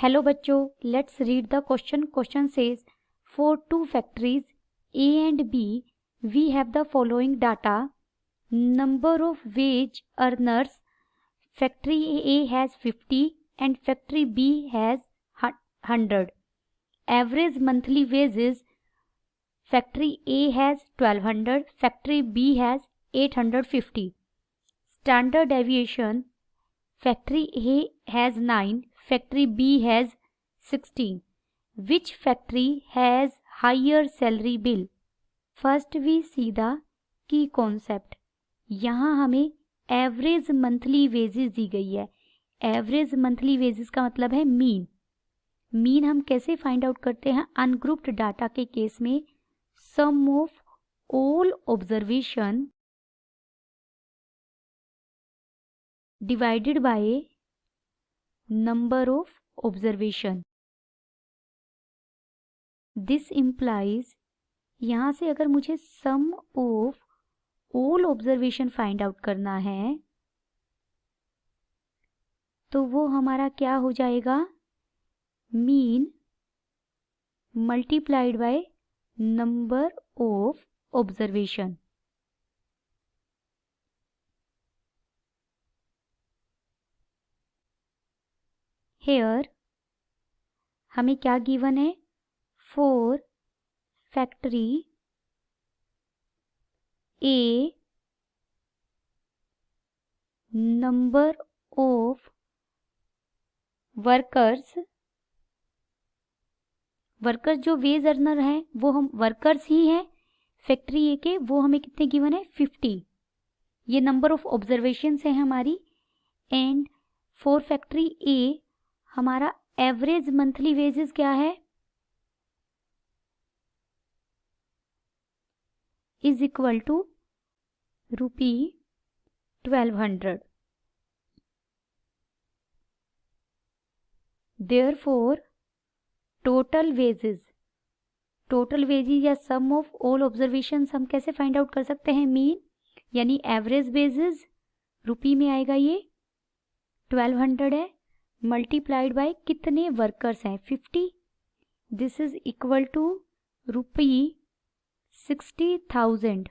Hello बच्चों, let's read the question. Question says for two factories A and B we have the following data. Number of wage earners, factory A has 50 and factory B has 100. Average monthly wages, factory A has 1200, factory B has 850. Standard deviation, factory A has 9, factory B has 16. Which factory has higher salary bill? First we see the key concept. यहाँ हमें average monthly wages दी गई है. Average monthly wages का मतलब है mean. Mean हम कैसे find out करते हैं? अनग्रुप्ड डाटा के केस में sum of all observation divided by number of observation. This implies, यहाँ से अगर मुझे sum of all observation find out करना है तो वो हमारा क्या हो जाएगा? Mean multiplied by number of observation. Here हमें क्या गिवन है? For factory A, number of workers जो वेज अर्नर हैं वो हम वर्कर्स ही हैं फैक्ट्री ए के. वो हमें कितने गिवन है? 50. ये नंबर ऑफ ऑब्जर्वेशंस है हमारी. एंड फॉर फैक्ट्री ए हमारा एवरेज मंथली वेजेस क्या है? Is equal to ₹1200. Therefore total wages या सम ऑफ ऑल ऑब्जर्वेशन हम कैसे फाइंड आउट कर सकते हैं? मीन यानी एवरेज वेजेस रुपी में आएगा. ये 1200 है मल्टीप्लाइड बाय कितने वर्कर्स हैं? 50. This is equal to ₹60,000.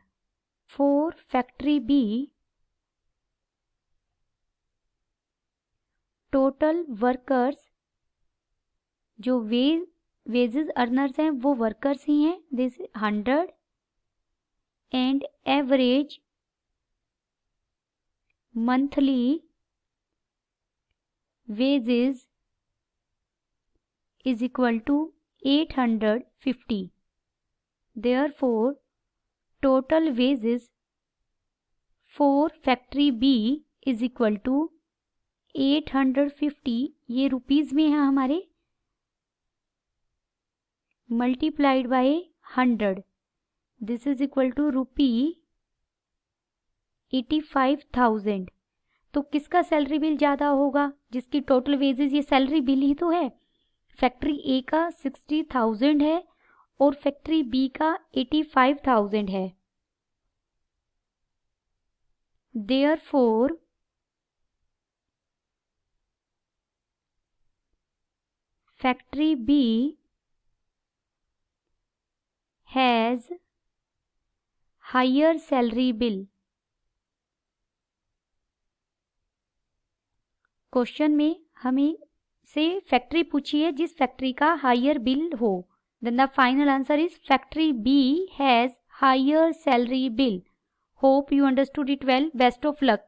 For factory B total workers जो वेजेस अर्नर्स हैं वो वर्कर्स ही हैं. This 100 and average monthly wages is equal to 850. Therefore total wages for factory B is equal to 850. ये rupees में है हमारे, multiplied by 100. This is equal to ₹85,000. तो किसका सैलरी बिल ज़्यादा होगा? जिसकी टोटल वेजेस, ये सैलरी बिल ही तो है. फैक्ट्री ए का 60,000 है और फैक्ट्री बी का 85,000 है. Therefore factory B has higher salary bill. Question में हमें से फैक्ट्री पूछी है जिस फैक्ट्री का हायर बिल हो. Then the final answer is factory B has higher salary bill. Hope you understood it well. Best of luck.